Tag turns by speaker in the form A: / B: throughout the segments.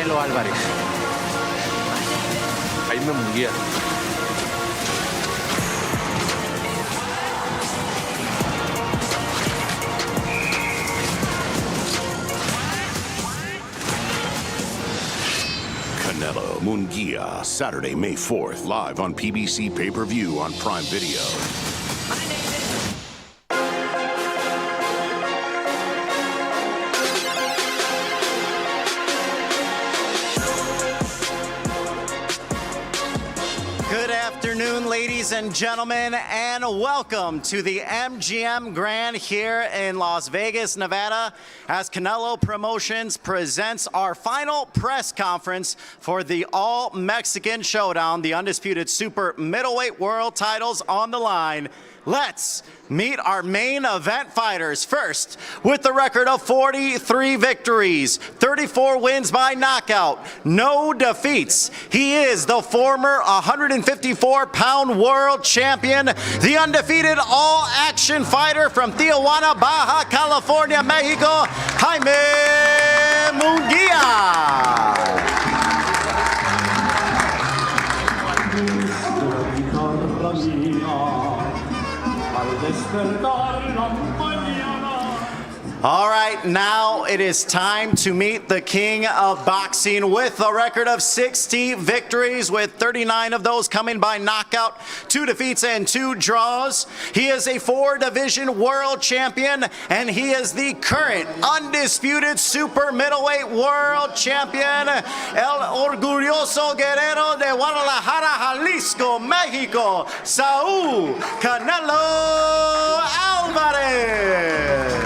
A: Canelo Álvarez. Jaime Munguía.
B: Canelo Munguia, Saturday, May 4th, live on PBC Pay-Per-View on Prime Video.
C: Good afternoon, ladies and gentlemen, and welcome to the MGM Grand here in Las Vegas, Nevada, as Canelo Promotions presents our final press conference for the All-Mexican Showdown, the undisputed super middleweight world titles on the line. Let's meet our main event fighters. First, with the record of 43 victories, 34 wins by knockout, no defeats. He is the former 154-pound world champion, the undefeated all-action fighter from Tijuana, Baja California, Mexico, Jaime Munguía. All right, now it is time to meet the king of boxing with a record of 60 victories, with 39 of those coming by knockout, 2 defeats and 2 draws. He is a 4-division world champion, and he is the current undisputed super middleweight world champion, El Orgulloso Guerrero de Guadalajara, Jalisco, Mexico, Saúl Canelo Álvarez.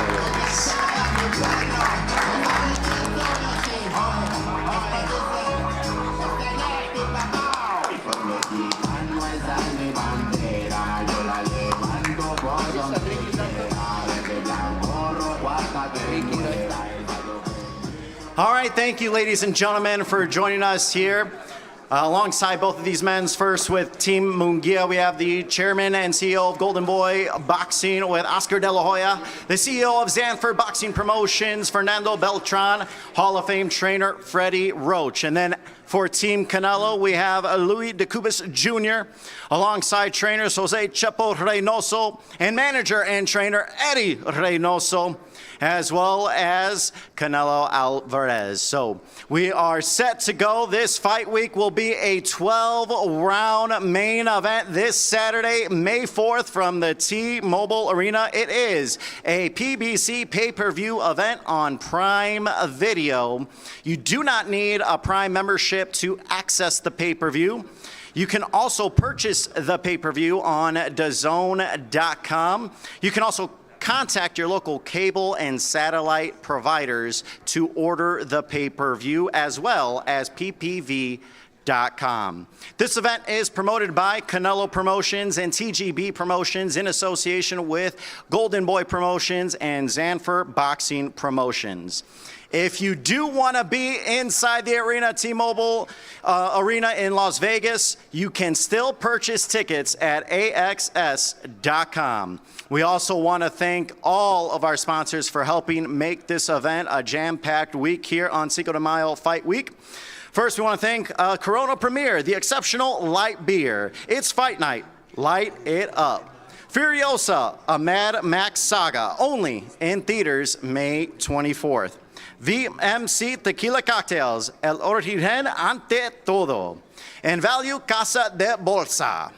C: All right, thank you, ladies and gentlemen, for joining us here. Alongside both of these men, first with Team Munguia, we have the chairman and CEO of Golden Boy Boxing with Oscar De La Hoya, the CEO of Zanford Boxing Promotions, Fernando Beltran, Hall of Fame trainer Freddie Roach. And then for Team Canelo, we have Louis De Cubas Jr., alongside trainers Jose Chepo Reynoso and manager and trainer Eddie Reynoso, as well as Canelo Alvarez. So we are set to go. This fight week will be a 12-round main event this Saturday, May 4th, from the T-Mobile Arena. It is a PBC pay-per-view event on Prime Video. You do not need a Prime membership to access the pay-per-view. You can also purchase the pay-per-view on DAZN.com. You can also contact your local cable and satellite providers to order the pay-per-view, as well as ppv.com. This event is promoted by Canelo Promotions and TGB Promotions in association with Golden Boy Promotions and Zanford Boxing Promotions. If you do want to be inside the arena, T-Mobile Arena in Las Vegas, you can still purchase tickets at AXS.com. We also want to thank all of our sponsors for helping make this event a jam-packed week here on Cinco de Mayo Fight Week. First, we want to thank Corona Premier, the exceptional light beer. It's fight night. Light it up. Furiosa, a Mad Max saga, only in theaters May 24th. VMC Tequila Cocktails, el origen ante todo. And Value Casa de Bolsa.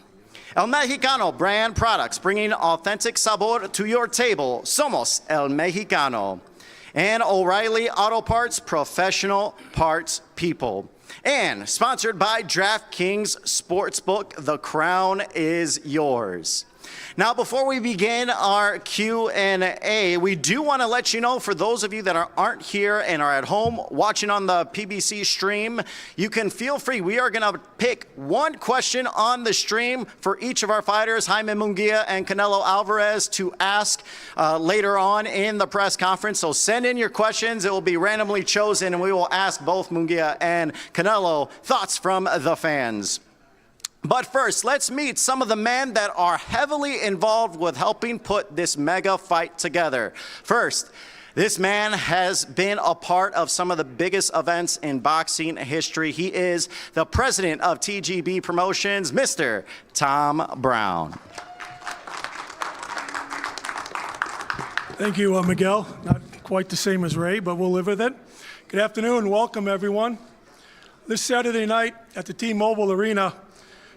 C: El Mexicano brand products, bringing authentic sabor to your table. Somos El Mexicano. And O'Reilly Auto Parts, professional parts people. And sponsored by DraftKings Sportsbook, the crown is yours. Now, before we begin our Q&A, we do want to let you know, for those of you that aren't here and are at home watching on the PBC stream, you can feel free. We are going to pick one question on the stream for each of our fighters, Jaime Munguia and Canelo Álvarez, to ask later on in the press conference. So send in your questions. It will be randomly chosen, and we will ask both Munguia and Canelo thoughts from the fans. But first, let's meet some of the men that are heavily involved with helping put this mega fight together. First, This man has been a part of some of the biggest events in boxing history. He is the president of TGB Promotions, Mr. Tom Brown.
A: Thank you, Miguel. Not quite the same as Ray, but we'll live with it. Good afternoon and welcome, everyone. This Saturday night at the T-Mobile Arena,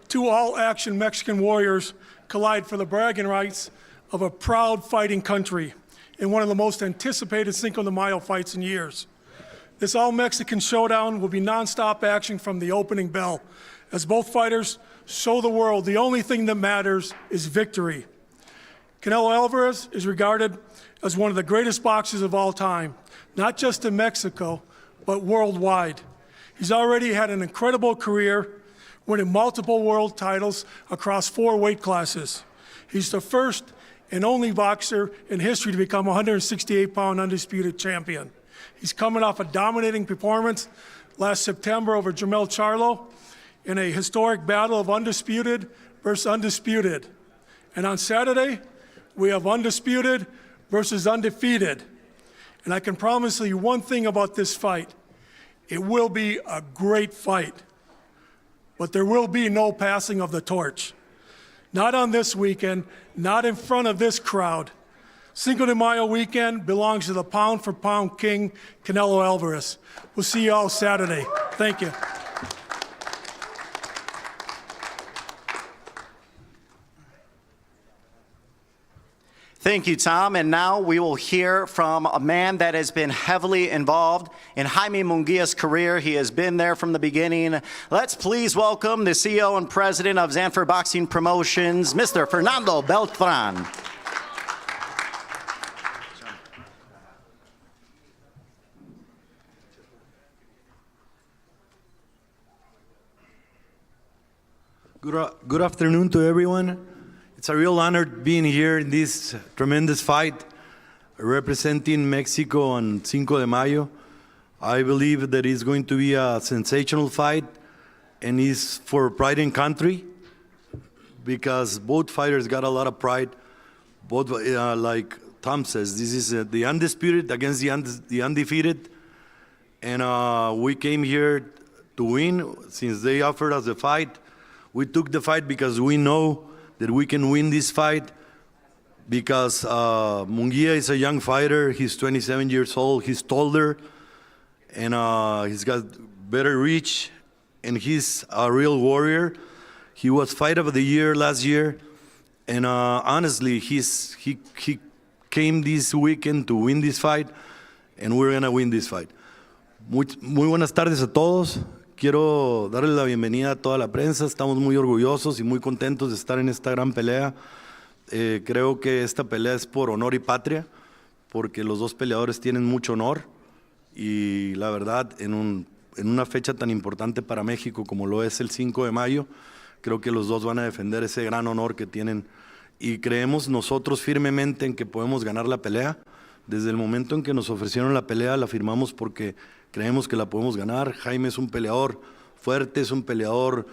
A: two all-action Mexican warriors collide for the bragging rights of a proud fighting country in one of the most anticipated Cinco de Mayo fights in years. This all-Mexican showdown will be nonstop action from the opening bell, as both fighters show the world the only thing that matters is victory. Canelo Álvarez is regarded as one of the greatest boxers of all time, not just in Mexico, but worldwide. He's already had an incredible career, winning multiple world titles across 4 weight classes. He's the first and only boxer in history to become a 168-pound undisputed champion. He's coming off a dominating performance last September over Jermell Charlo in a historic battle of undisputed versus undisputed. And on Saturday, we have undisputed versus undefeated. And I can promise you one thing about this fight. It will be a great fight, but there will be no passing of the torch. Not on this weekend, not in front of this crowd. Cinco de Mayo weekend belongs to the pound-for-pound king, Canelo Álvarez. We'll see you all Saturday. Thank you.
C: Thank you, Tom. And now we will hear from a man that has been heavily involved in Jaime Munguia's career. He has been there from the beginning. Let's please welcome the CEO and president of Zanfer Boxing Promotions, Mr. Fernando Beltran.
D: Good afternoon to everyone. It's a real honor being here in this tremendous fight, representing Mexico on Cinco de Mayo. I believe that it's going to be a sensational fight, and it's for pride in country, because both fighters got a lot of pride. Both, like Tom says, this is the undisputed against the undefeated, and we came here to win. Since they offered us the fight, we took the fight because we know that we can win this fight, because Munguia is a young fighter. He's 27 years old. He's taller, and he's got better reach, and he's a real warrior. He was Fight of the Year last year, and honestly, he came this weekend to win this fight, and we're gonna win this fight. Muy buenas tardes a todos. Quiero darle la bienvenida a toda la prensa. Estamos muy orgullosos y muy contentos de estar en esta gran pelea. Creo que esta pelea es por honor y patria, porque los dos peleadores tienen mucho honor, y la verdad, en una fecha tan importante para México como lo es el 5 de mayo, creo que los dos van a defender ese gran honor que tienen, y creemos nosotros firmemente en que podemos ganar la pelea. Desde el momento en que nos ofrecieron la pelea, la firmamos porque creemos que la podemos ganar. Jaime es un peleador fuerte, es un peleador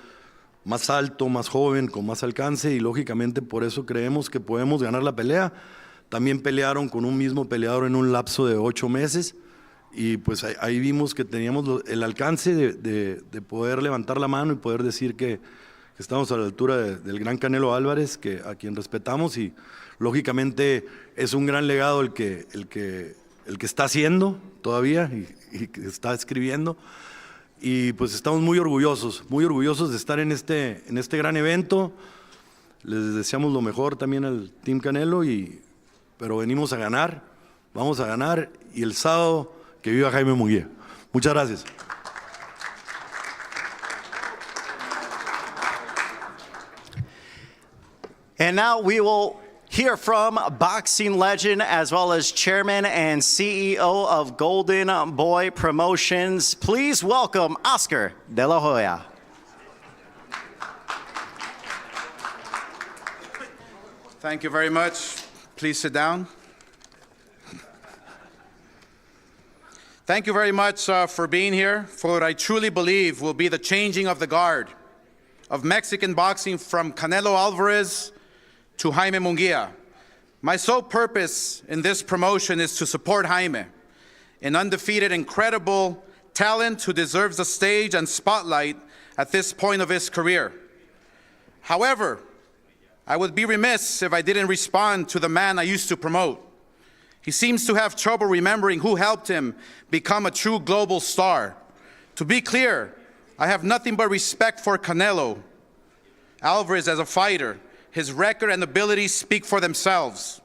D: más alto, más joven, con más alcance, y lógicamente por eso creemos que podemos ganar la pelea. También pelearon con un mismo peleador en un lapso de 8 meses, y pues ahí vimos que teníamos el alcance de poder levantar la mano y poder decir que estamos a la altura del gran Canelo Álvarez, a quien respetamos, y lógicamente es un gran legado el que está haciendo todavía y que está escribiendo, y pues estamos muy orgullosos de estar en este gran evento. Les deseamos lo mejor también al Team Canelo, pero venimos a ganar, vamos a ganar, y el sábado que viva Jaime Munguía. Muchas gracias.
C: And now we will hear from boxing legend as well as chairman and CEO of Golden Boy Promotions. Please welcome Oscar De La Hoya.
E: Thank you very much. Please sit down. Thank you very much for being here for what I truly believe will be the changing of the guard of Mexican boxing, from Canelo Álvarez to Jaime Munguía. My sole purpose in this promotion is to support Jaime, an undefeated, incredible talent who deserves the stage and spotlight at this point of his career. However, I would be remiss if I didn't respond to the man I used to promote. He seems to have trouble remembering who helped him become a true global star. To be clear, I have nothing but respect for Canelo Álvarez as a fighter. His record and abilities speak for themselves.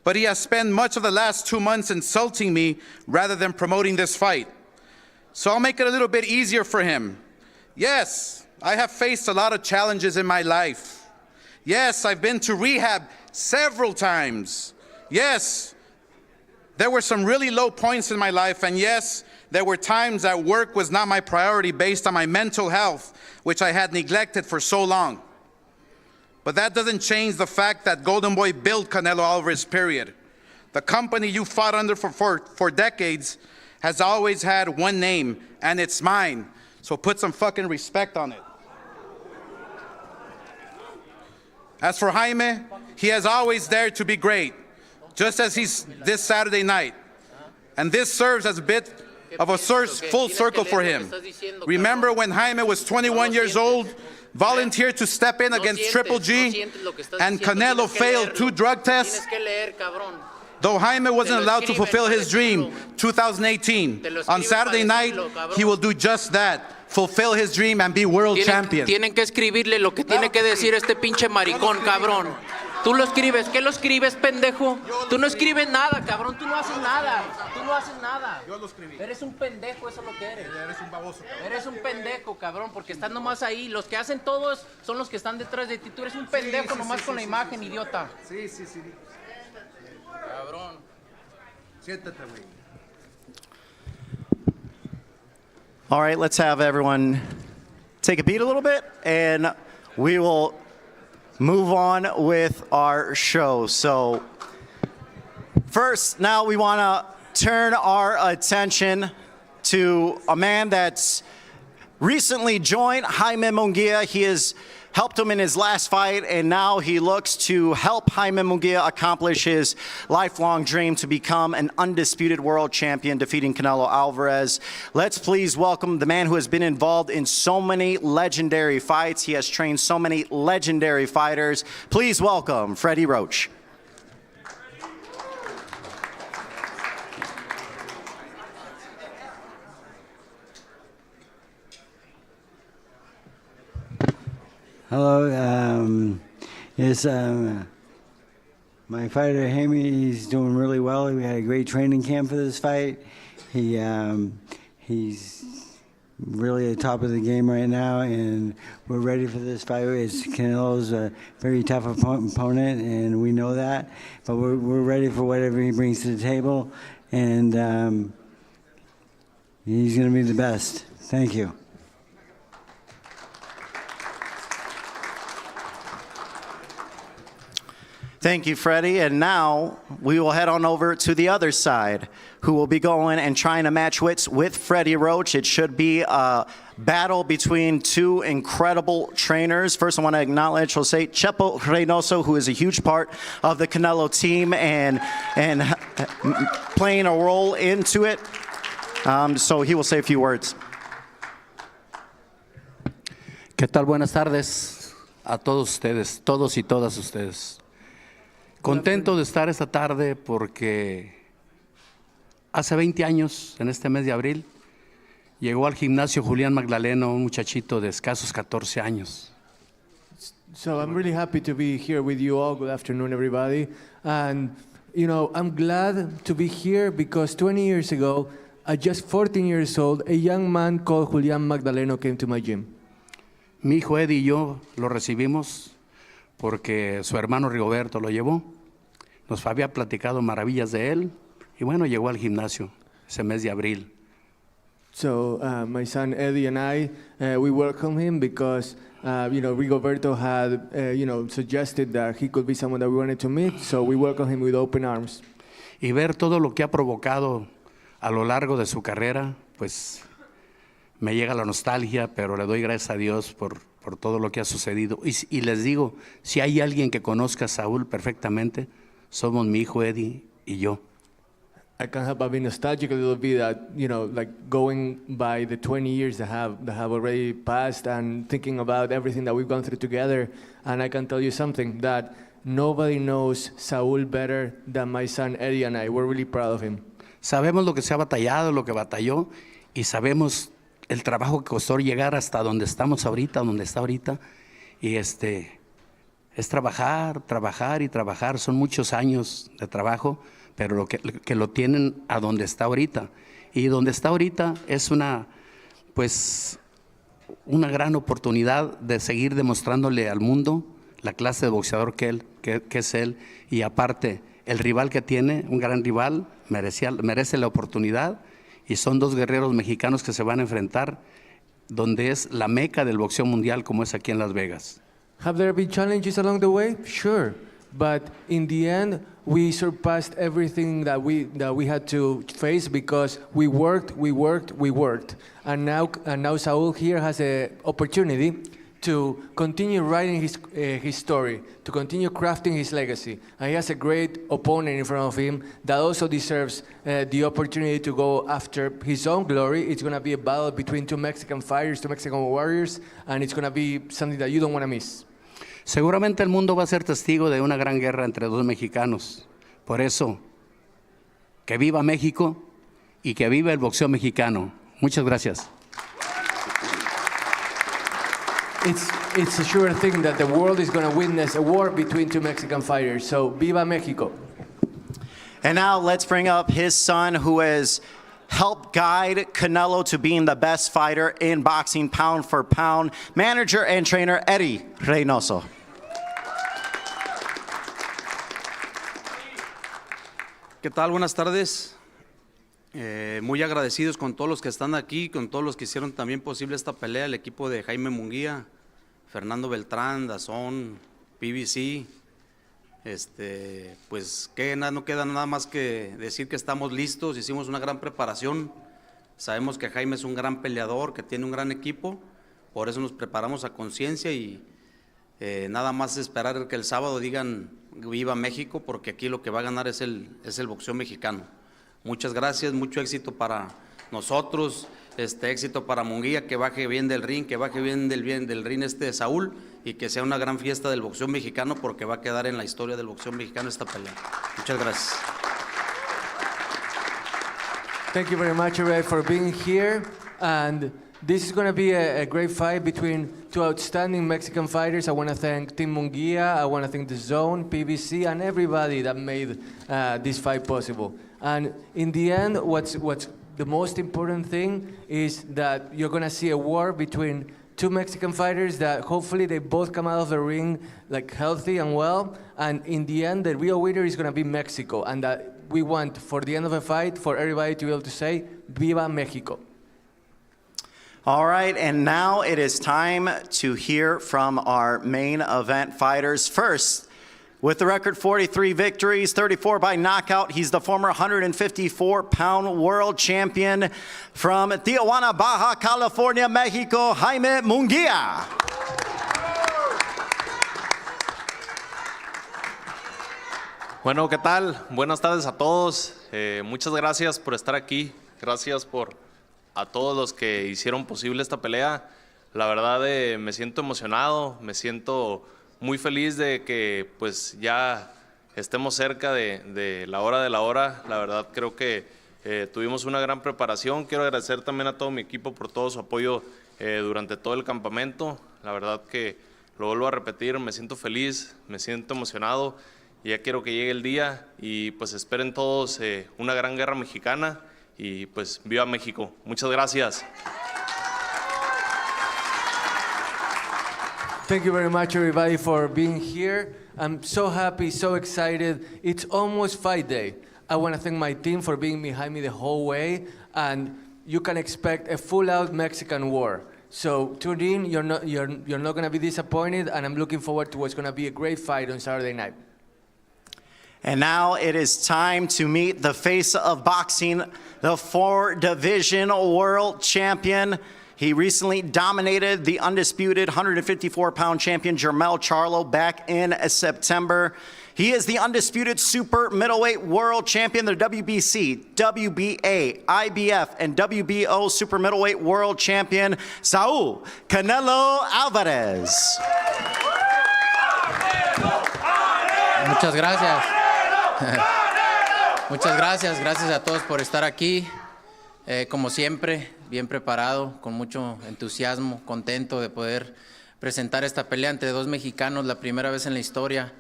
E: But he has spent much of the last 2 months insulting me rather than promoting this fight. So I'll make it a little bit easier for him. Yes, I have faced a lot of challenges in my life. Yes, I've been to rehab several times. Yes, there were some really low points in my life, and yes, there were times that work was not my priority based on my mental health, which I had neglected for so long. But that doesn't change the fact that Golden Boy built Canelo Álvarez, period. The company you fought under for decades has always had one name, and it's mine. So put some fucking respect on it. As for Jaime, he has always dared to be great, just as he's this Saturday night. And this serves as a bit of a full circle for him. Remember when Jaime was 21 years old, volunteered to step in against Triple G, and Canelo failed 2 drug tests? Though Jaime wasn't allowed to fulfill his dream, 2018, on Saturday night, he will do just that. Fulfill his dream and be world champion.
F: Tienen que escribirle lo que tiene que decir este pinche maricón, cabrón. Tú lo escribes. ¿Qué lo escribes, pendejo? Tú no escribes nada, cabrón. Tú no haces nada. Tú no haces nada.
E: Yo lo escribí.
F: Eres un pendejo, eso es lo que eres.
E: Eres un baboso, cabrón.
F: Eres un pendejo, cabrón, porque estás nomás ahí. Los que hacen todos son los que están detrás de ti. Tú eres un pendejo nomás con la imagen, idiota.
E: Sí.
F: Cabrón.
E: Siéntate, güey.
C: All right, let's have everyone take a beat a little bit, and we will move on with our show. So first, now we want to turn our attention to a man that's recently joined Jaime Munguía. He has helped him in his last fight, and now he looks to help Jaime Munguía accomplish his lifelong dream to become an undisputed world champion, defeating Canelo Álvarez. Let's please welcome the man who has been involved in so many legendary fights. He has trained so many legendary fighters. Please welcome Freddie Roach.
G: Hello, my fighter Jaime, he's doing really well. We had a great training camp for this fight. He's really at the top of the game right now, and we're ready for this fight. Canelo's a very tough opponent, and we know that. But we're ready for whatever he brings to the table, and he's going to be the best. Thank you.
C: Thank you, Freddie. And now we will head on over to the other side, who will be going and trying to match wits with Freddie Roach. It should be a battle between 2 incredible trainers. First, I want to acknowledge Jose Chepo Reynoso, who is a huge part of the Canelo team and playing a role into it. So he will say a few words.
F: ¿Qué tal? Buenas tardes a todos ustedes, todos y todas ustedes. Contento de estar esta tarde porque hace 20 años, en este mes de abril, llegó al gimnasio Julián Magdaleno, un muchachito de escasos 14 años.
H: So I'm really happy to be here with you all. Good afternoon, everybody. And, you know, I'm glad to be here because 20 years ago, at just 14 years old, a young man called Julián Magdaleno came to my gym.
F: Mi hijo Eddie y yo lo recibimos porque su hermano Rigoberto lo llevó. Nos había platicado maravillas de él y bueno, llegó al gimnasio ese mes de abril.
H: So my son Eddie and I, we welcome him because, you know, Rigoberto had, you know, suggested that he could be someone that we wanted to meet. So we welcome him with open arms.
F: Y ver todo lo que ha provocado a lo largo de su carrera, pues me llega la nostalgia, pero le doy gracias a Dios por todo lo que ha sucedido. Y les digo, si hay alguien que conozca a Saúl perfectamente, somos mi hijo Eddie y yo.
H: I can't help but be nostalgic a little bit that, like going by the 20 years that have already passed and thinking about everything that we've gone through together. And I can tell you something, that nobody knows Saúl better than my son Eddie and I. We're really proud of him.
F: Sabemos lo que se ha batallado, lo que batalló, y sabemos el trabajo que costó llegar hasta donde estamos ahorita, donde está ahorita. Y es trabajar, trabajar y trabajar. Son muchos años de trabajo, pero que lo tienen a donde está ahorita. Y donde está ahorita es una gran oportunidad de seguir demostrándole al mundo la clase de boxeador que es él. Y aparte, el rival que tiene, un gran rival, merece la oportunidad. Y son dos guerreros mexicanos que se van a enfrentar, donde es la meca del boxeo mundial, como es aquí en Las Vegas.
H: Have there been challenges along the way? Sure. But in the end, we surpassed everything that we had to face because we worked. And now Saúl here has an opportunity to continue writing his story, to continue crafting his legacy. And he has a great opponent in front of him that also deserves the opportunity to go after his own glory. It's going to be a battle between two Mexican fighters, two Mexican warriors, and it's going to be something that you don't want to miss.
F: Seguramente el mundo va a ser testigo de una gran guerra entre dos mexicanos. Por eso, que viva México y que viva el boxeo mexicano. Muchas gracias.
H: It's a sure thing that the world is going to witness a war between two Mexican fighters. So, viva Mexico.
C: And now let's bring up his son, who has helped guide Canelo to being the best fighter in boxing pound for pound, manager and trainer Eddie Reynoso.
I: ¿Qué tal? Buenas tardes. Muy agradecidos con todos los que están aquí, con todos los que hicieron también posible esta pelea, el equipo de Jaime Munguía, Fernando Beltrán, Dazón, PBC. Pues no queda nada más que decir que estamos listos, hicimos una gran preparación. Sabemos que Jaime es un gran peleador, que tiene un gran equipo, por eso nos preparamos a conciencia y nada más esperar que el sábado digan viva México, porque aquí lo que va a ganar es el boxeo mexicano. Muchas gracias, mucho éxito para nosotros, éxito para Munguía, que baje bien del ring, que baje bien del ring de Saúl, y que sea una gran fiesta del boxeo mexicano, porque va a quedar en la historia del boxeo mexicano esta pelea. Muchas gracias.
H: Thank you very much, everybody, for being here. And this is going to be a great fight between two outstanding Mexican fighters. I want to thank Team Munguia, I want to thank The Zone, PBC, and everybody that made this fight possible. And in the end, what's the most important thing is that you're going to see a war between two Mexican fighters that hopefully they both come out of the ring like healthy and well. And in the end, the real winner is going to be Mexico. And that we want, for the end of the fight, for everybody to be able to say, Viva Mexico.
C: All right, and now it is time to hear from our main event fighters. First, with the record 43 victories, 34 by knockout, he's the former 154-pound world champion from Tijuana, Baja California, Mexico, Jaime Munguía.
J: Bueno, ¿qué tal? Buenas tardes a todos. Muchas gracias por estar aquí. Gracias a todos los que hicieron posible esta pelea. La verdad me siento emocionado, me siento muy feliz de que pues ya estemos cerca de la hora. La verdad creo que tuvimos una gran preparación. Quiero agradecer también a todo mi equipo por todo su apoyo durante todo el campamento. La verdad que lo vuelvo a repetir, me siento feliz, me siento emocionado. Y ya quiero que llegue el día y pues esperen todos una gran guerra mexicana y pues viva México. Muchas gracias.
H: Thank you very much, everybody, for being here. I'm so happy, so excited. It's almost fight day. I want to thank my team for being behind me the whole way, and you can expect a full-out Mexican war. So tune in. You're not going to be disappointed, and I'm looking forward to what's going to be a great fight on Saturday night.
C: And now it is time to meet the face of boxing, the 4-division world champion. He recently dominated the undisputed 154-pound champion Jermell Charlo back in September. He is the undisputed super middleweight world champion, the WBC, WBA, IBF, and WBO super middleweight world champion, Saul Canelo Álvarez.
K: Muchas gracias. Muchas gracias. Gracias a todos por estar aquí. Como siempre, bien preparado, con mucho entusiasmo, contento de poder presentar esta pelea entre dos mexicanos, la primera vez en la historia,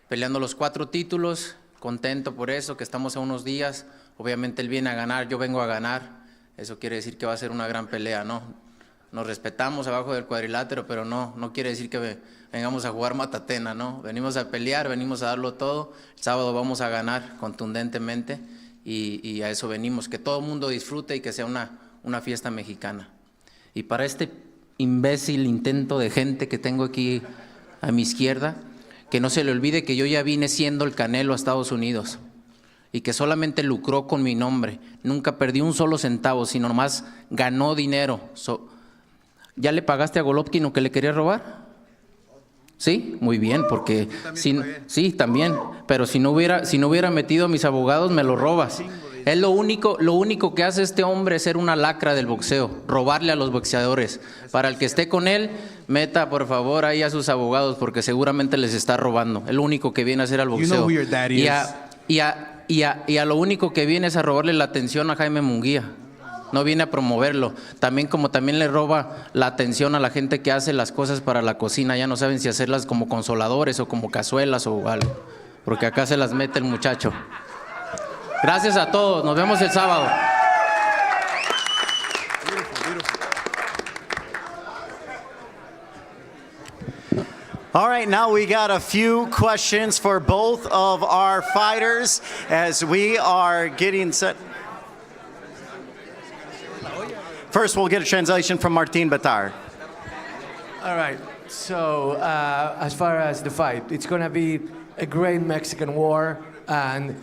K: peleando los 4 títulos. Contento por eso, que estamos a unos días. Obviamente él viene a ganar, yo vengo a ganar. Eso quiere decir que va a ser una gran pelea, ¿no? Nos respetamos abajo del cuadrilátero, pero no quiere decir que vengamos a jugar matatena, ¿no? Venimos a pelear, venimos a darlo todo. El sábado vamos a ganar contundentemente y a eso venimos, que todo el mundo disfrute y que sea una fiesta mexicana. Y para este imbécil intento de gente que tengo aquí a mi izquierda, que no se le olvide que yo ya vine siendo el Canelo a Estados Unidos y que solamente lucró con mi nombre. Nunca perdí un solo centavo, sino nomás ganó dinero. ¿Ya le pagaste a Golovkin lo que le quería robar? Sí, muy bien, porque sí, también, pero si no hubiera metido a mis abogados, me lo robas. Es lo único que hace este hombre es ser una lacra del boxeo, robarle a los boxeadores. Para el que esté con él, meta por favor ahí a sus abogados, porque seguramente les está robando. Es lo único que viene a hacer al boxeo. Y a lo único que viene es a robarle la atención a Jaime Munguía. No viene a promoverlo. También le roba la atención a la gente que hace las cosas para la cocina. Ya no saben si hacerlas como consoladores o como cazuelas o algo, porque acá se las mete el muchacho. Gracias a todos. Nos vemos el sábado.
C: All right, now we got a few questions for both of our fighters as we are getting set. First, we'll get a translation from Martin Batar.
H: All right, so as far as the fight, it's going to be a great Mexican war, and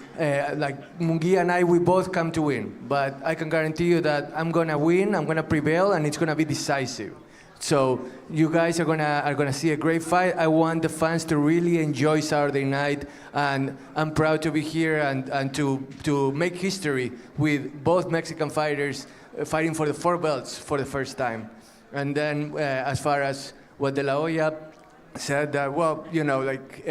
H: like Munguia and I, we both come to win, but I can guarantee you that I'm going to win, I'm going to prevail, and it's going to be decisive. So you guys are gonna see a great fight. I want the fans to really enjoy Saturday night, and I'm proud to be here and to make history with both Mexican fighters fighting for the 4 belts for the first time. And then as far as what De La Hoya said, that well, you know, like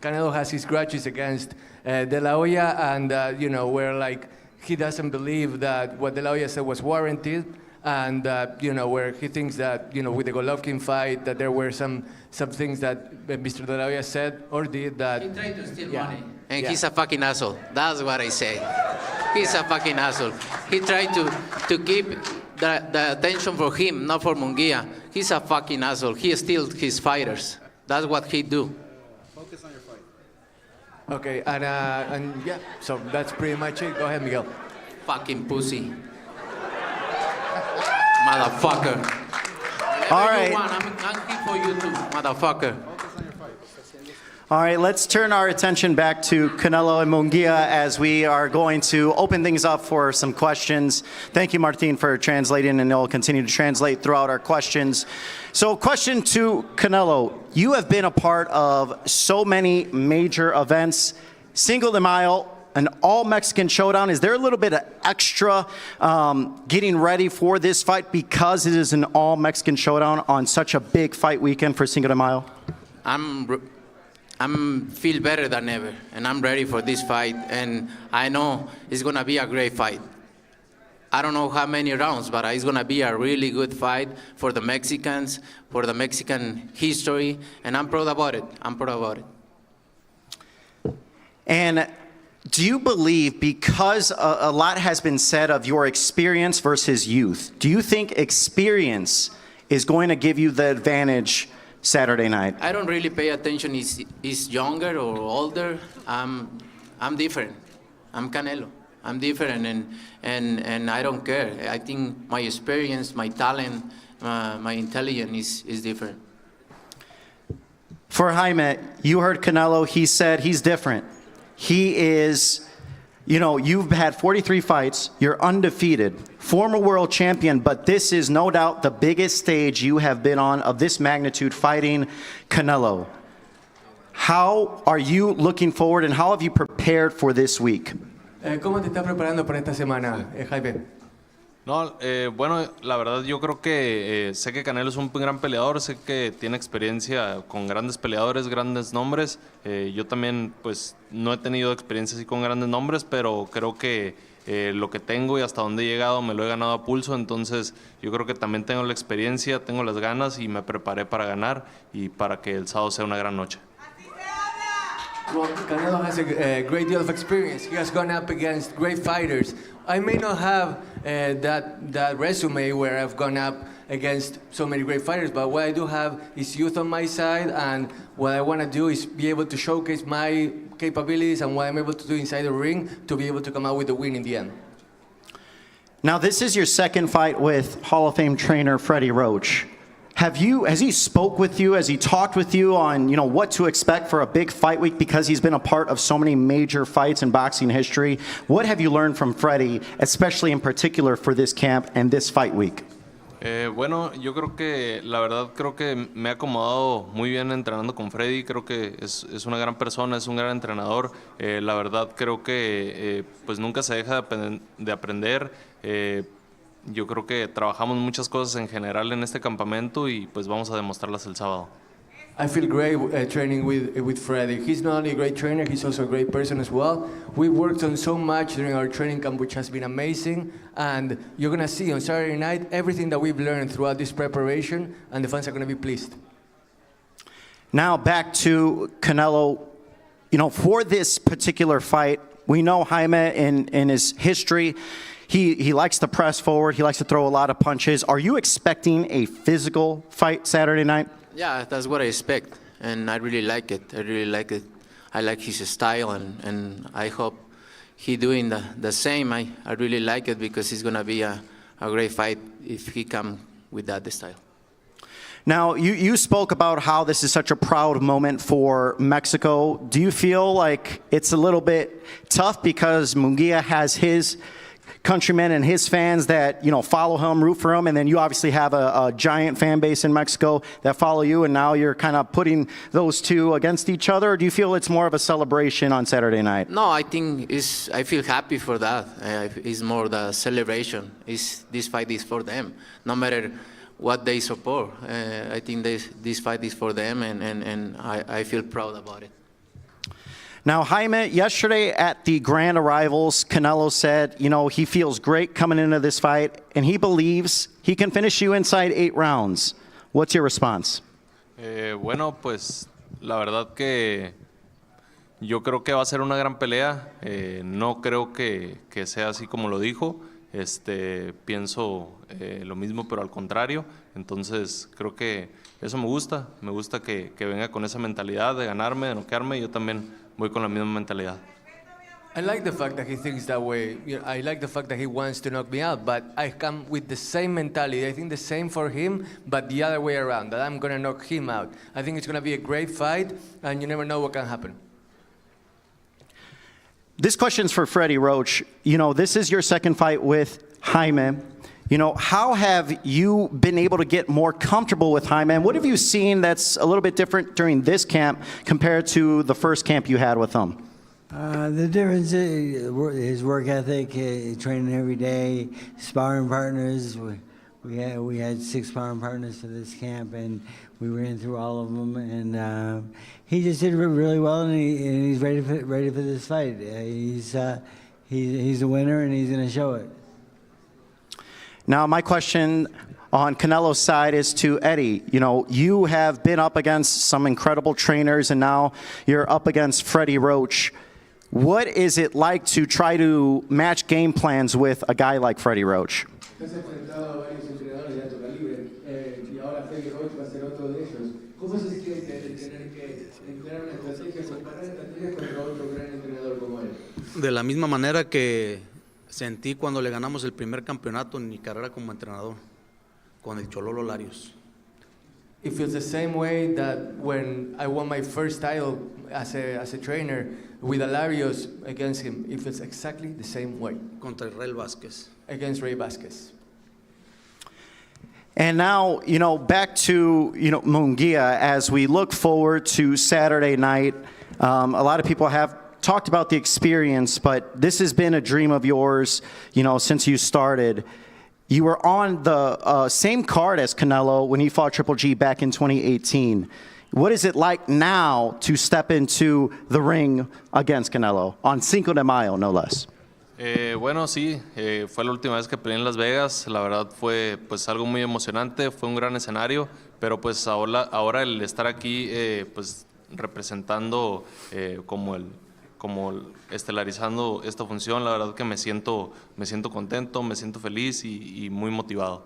H: Canelo has his grudges against De La Hoya, and you know, where like he doesn't believe that what De La Hoya said was warranted. And you know, where he thinks that, you know, with the Golovkin fight, that there were some things that Mr. De La Hoya said or did that.
K: He tried to steal money, and he's a fucking asshole. That's what I say. He's a fucking asshole. He tried to keep the attention for him, not for Munguia. He's a fucking asshole. He steals his fighters. That's what he do.
H: Focus on your fight. Okay, and yeah, so that's pretty much it. Go ahead, Miguel.
K: Fucking pussy. Motherfucker.
C: All right.
K: I'm here for you too, motherfucker.
C: All right, let's turn our attention back to Canelo and Munguia as we are going to open things up for some questions. Thank you, Martin, for translating, and they'll continue to translate throughout our questions. So, question to Canelo. You have been a part of so many major events. Cinco de Mayo, an all-Mexican showdown. Is there a little bit of extra getting ready for this fight because it is an all-Mexican showdown on such a big fight weekend for Cinco de Mayo?
K: I'm feel better than ever, and I'm ready for this fight, and I know it's gonna be a great fight. I don't know how many rounds, but it's gonna be a really good fight for the Mexicans, for the Mexican history, and I'm proud about it. I'm proud about it.
C: And do you believe, because a lot has been said of your experience versus youth, do you think experience is going to give you the advantage Saturday night?
K: I don't really pay attention. Is younger or older? I'm different. I'm Canelo. I'm different, and I don't care. I think my experience, my talent, my intelligence is different.
C: For Jaime, you heard Canelo. He said he's different. He is, you know, you've had 43 fights. You're undefeated, former world champion, but this is no doubt the biggest stage you have been on of this magnitude fighting Canelo. How are you looking forward and how have you prepared for this week?
H: ¿Cómo te estás preparando para esta semana, Jaime?
J: No, bueno, la verdad yo creo que sé que Canelo es un gran peleador, sé que tiene experiencia con grandes peleadores, grandes nombres. Yo también pues no he tenido experiencia así con grandes nombres, pero creo que lo que tengo y hasta donde he llegado me lo he ganado a pulso, entonces yo creo que también tengo la experiencia, tengo las ganas y me preparé para ganar y para que el sábado sea una gran noche.
H: Well, Canelo has a great deal of experience. He has gone up against great fighters. I may not have that resume where I've gone up against so many great fighters, but what I do have is youth on my side, and what I want to do is be able to showcase my capabilities and what I'm able to do inside the ring to be able to come out with the win in the end.
C: Now, this is your second fight with Hall of Fame trainer Freddie Roach. Has he spoke with you? Has he talked with you on, what to expect for a big fight week because he's been a part of so many major fights in boxing history? What have you learned from Freddie, especially in particular for this camp and this fight week?
J: Bueno, yo creo que la verdad creo que me he acomodado muy bien entrenando con Freddy, creo que es una gran persona, es un gran entrenador, la verdad creo que pues nunca se deja de aprender, yo creo que trabajamos muchas cosas en general en este campamento y pues vamos a demostrarlas el sábado.
H: I feel great training with Freddie. He's not only a great trainer, he's also a great person as well. We worked on so much during our training camp, which has been amazing. And you're going to see on Saturday night everything that we've learned throughout this preparation, and the fans are going to be pleased.
C: Now back to Canelo. For this particular fight, we know Jaime in his history, he likes to press forward, he likes to throw a lot of punches. Are you expecting a physical fight Saturday night?
K: Yeah, that's what I expect, and I really like it. I like his style, and I hope he doing the same. I really like it because it's going to be a great fight if he come with that style.
C: Now, you spoke about how this is such a proud moment for Mexico. Do you feel like it's a little bit tough because Munguia has his countrymen and his fans that follow him, root for him, and then you obviously have a giant fan base in Mexico that follow you, and now you're kind of putting those two against each other? Or do you feel it's more of a celebration on Saturday night?
K: No, I think I feel happy for that. It's more the celebration. This fight is for them, no matter what they support. I think this fight is for them, and I feel proud about it.
C: Now, Jaime, yesterday at the Grand Arrivals, Canelo said, he feels great coming into this fight, and he believes he can finish you inside 8 rounds. What's your response?
J: Bueno, pues la verdad que yo creo que va a ser una gran pelea. No creo que sea así como lo dijo. Pienso lo mismo, pero al contrario. Entonces, creo que eso me gusta. Me gusta que venga con esa mentalidad de ganarme, de noquearme. Yo también voy con la misma mentalidad.
H: I like the fact that he thinks that way. I like the fact that he wants to knock me out, but I come with the same mentality. I think the same for him, but the other way around, that I'm going to knock him out. I think it's going to be a great fight, and you never know what can happen.
C: This question's for Freddie Roach. This is your second fight with Jaime. How have you been able to get more comfortable with Jaime? And what have you seen that's a little bit different during this camp compared to the first camp you had with him?
G: The difference is his work ethic, training every day, sparring partners. We had 6 sparring partners for this camp, and we ran through all of them. And he just did really well, and he's ready for this fight. He's a winner, and he's going to show it.
C: Now, my question on Canelo's side is to Eddie. You have been up against some incredible trainers, and now you're up against Freddie Roach. What is it like to try to match game plans with a guy like Freddie Roach?
I: De la misma manera que sentí cuando le ganamos el primer campeonato en mi carrera como entrenador, con el Chololo Larios.
H: It feels the same way that when I won my first title as a trainer with Barrios against him. It feels exactly the same way.
I: Contra Israel Vázquez.
H: Against Ray Vázquez.
C: And now, back to, Munguia, as we look forward to Saturday night. A lot of people have talked about the experience, but this has been a dream of yours, since you started. You were on the same card as Canelo when he fought Triple G back in 2018. What is it like now to step into the ring against Canelo on Cinco de Mayo, no less?
J: Bueno, sí, fue la última vez que peleé en Las Vegas. La verdad fue pues algo muy emocionante, fue un gran escenario, pero pues ahora el estar aquí pues representando como estelarizando esta función, la verdad que me siento contento, me siento feliz y muy motivado.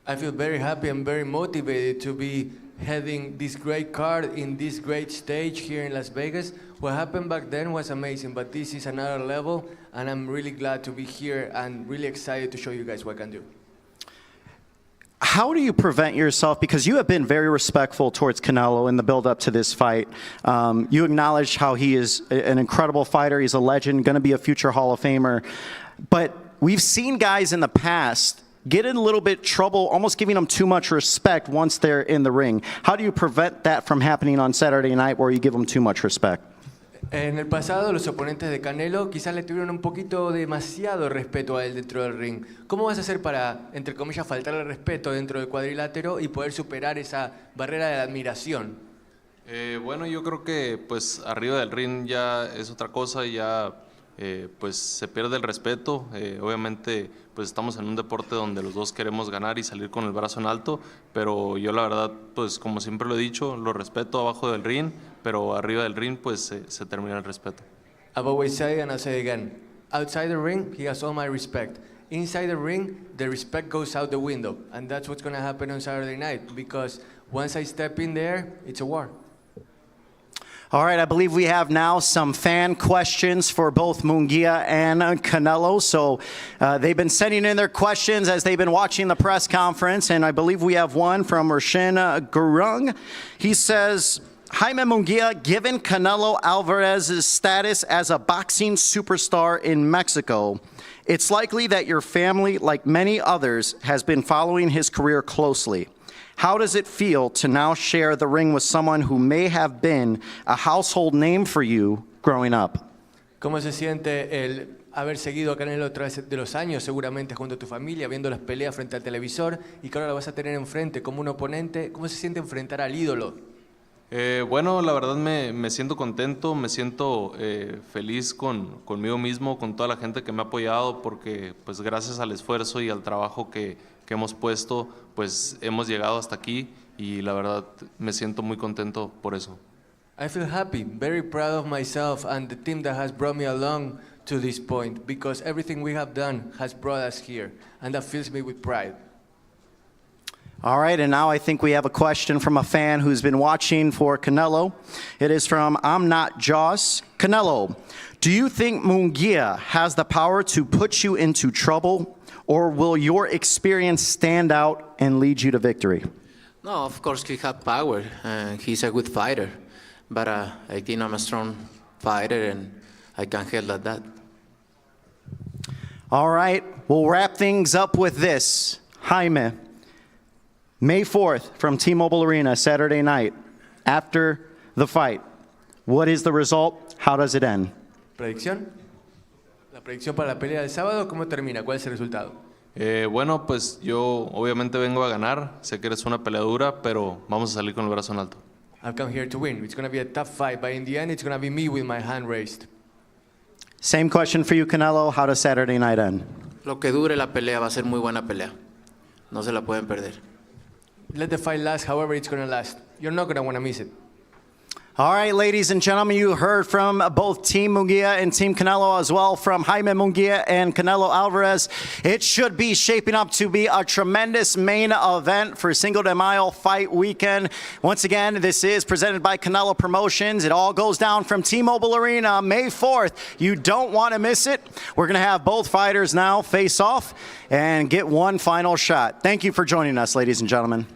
H: I feel very happy and very motivated to be heading this great card in this great stage here in Las Vegas. What happened back then was amazing, but this is another level, and I'm really glad to be here and really excited to show you guys what I can do.
C: How do you prevent yourself, because you have been very respectful towards Canelo in the build-up to this fight. You acknowledge how he is an incredible fighter, he's a legend, going to be a future Hall of Famer. But we've seen guys in the past get in a little bit trouble, almost giving them too much respect once they're in the ring. How do you prevent that from happening on Saturday night where you give them too much respect?
H: En el pasado, los oponentes de Canelo quizás le tuvieron un poquito demasiado respeto a él dentro del ring. ¿Cómo vas a hacer para, entre comillas, faltarle respeto dentro del cuadrilátero y poder superar esa barrera de la admiración?
J: Bueno, yo creo que pues arriba del ring ya es otra cosa, ya pues se pierde el respeto. Obviamente pues estamos en un deporte donde los dos queremos ganar y salir con el brazo en alto, pero yo la verdad pues como siempre lo he dicho, lo respeto abajo del ring, pero arriba del ring pues se termina el respeto.
H: I've always said, and I'll say again, outside the ring, he has all my respect. Inside the ring, the respect goes out the window, and that's what's going to happen on Saturday night, because once I step in there, it's a war.
C: All right, I believe we have now some fan questions for both Munguia and Canelo. So they've been sending in their questions as they've been watching the press conference, and I believe we have one from Roshin Gurung. He says, Jaime Munguia, given Canelo Alvarez's status as a boxing superstar in Mexico, it's likely that your family, like many others, has been following his career closely. How does it feel to now share the ring with someone who may have been a household name for you growing up?
H: ¿Cómo se siente el haber seguido a Canelo a través de los años, seguramente junto a tu familia, viendo las peleas frente al televisor, y que ahora lo vas a tener enfrente como un oponente? ¿Cómo se siente enfrentar al ídolo?
J: Bueno, la verdad me siento contento, me siento feliz conmigo mismo, con toda la gente que me ha apoyado, porque pues gracias al esfuerzo y al trabajo que hemos puesto, pues hemos llegado hasta aquí y la verdad me siento muy contento por eso.
H: I feel happy, very proud of myself and the team that has brought me along to this point, because everything we have done has brought us here, and that fills me with pride.
C: All right, and now I think we have a question from a fan who's been watching for Canelo. It is from I'm Not Joss. Canelo, do you think Munguia has the power to put you into trouble, or will your experience stand out and lead you to victory?
K: No, of course he has power. He's a good fighter, but I think I'm a strong fighter and I can handle that.
C: All right, we'll wrap things up with this. Jaime, May 4th from T-Mobile Arena, Saturday night, after the fight. What is the result? How does it end?
H: ¿Predicción? La predicción para la pelea del sábado, ¿cómo termina? ¿Cuál es el resultado?
J: Bueno, pues yo obviamente vengo a ganar. Sé que eres una peleadura, pero vamos a salir con el brazo en alto.
H: I've come here to win. It's going to be a tough fight, but in the end, it's going to be me with my hand raised.
C: Same question for you, Canelo. How does Saturday night end?
K: Lo que dure la pelea va a ser muy buena pelea. No se la pueden perder.
H: Let the fight last however it's going to last. You're not going to want to miss it.
C: All right, ladies and gentlemen, you heard from both Team Munguia and Team Canelo, as well from Jaime Munguia and Canelo Alvarez. It should be shaping up to be a tremendous main event for Cinco de Mayo fight weekend. Once again, this is presented by Canelo Promotions. It all goes down from T-Mobile Arena May 4th. You don't want to miss it. We're going to have both fighters now face off and get one final shot. Thank you for joining us, ladies and gentlemen.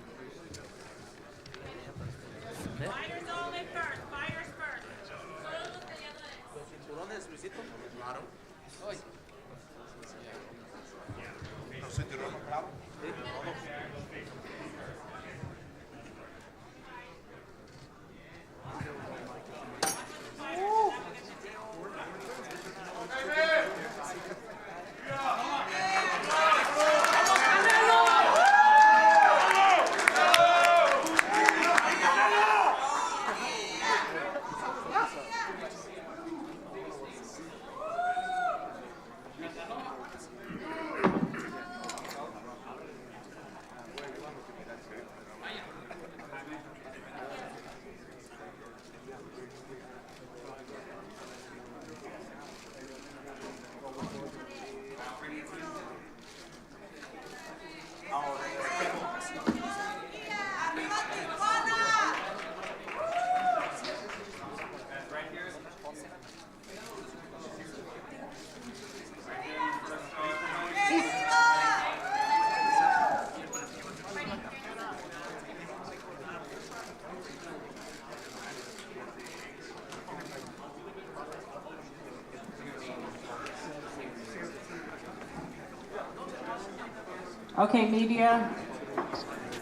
L: Okay, media.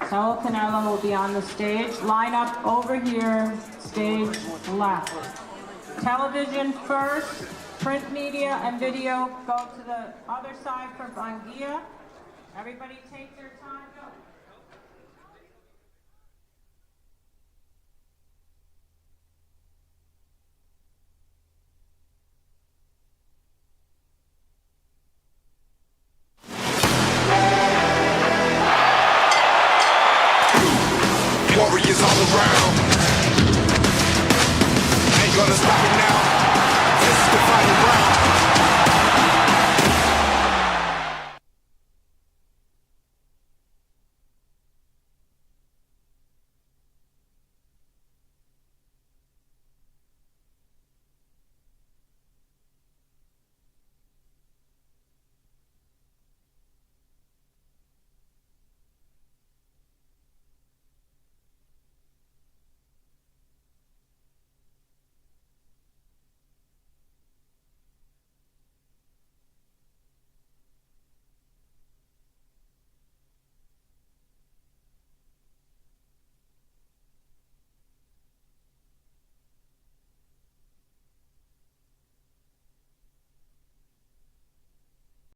L: Saul Canelo will be on the stage. Line up over here, stage left. Television first, print media and video go to the other side for Munguia. Everybody take their time. Go.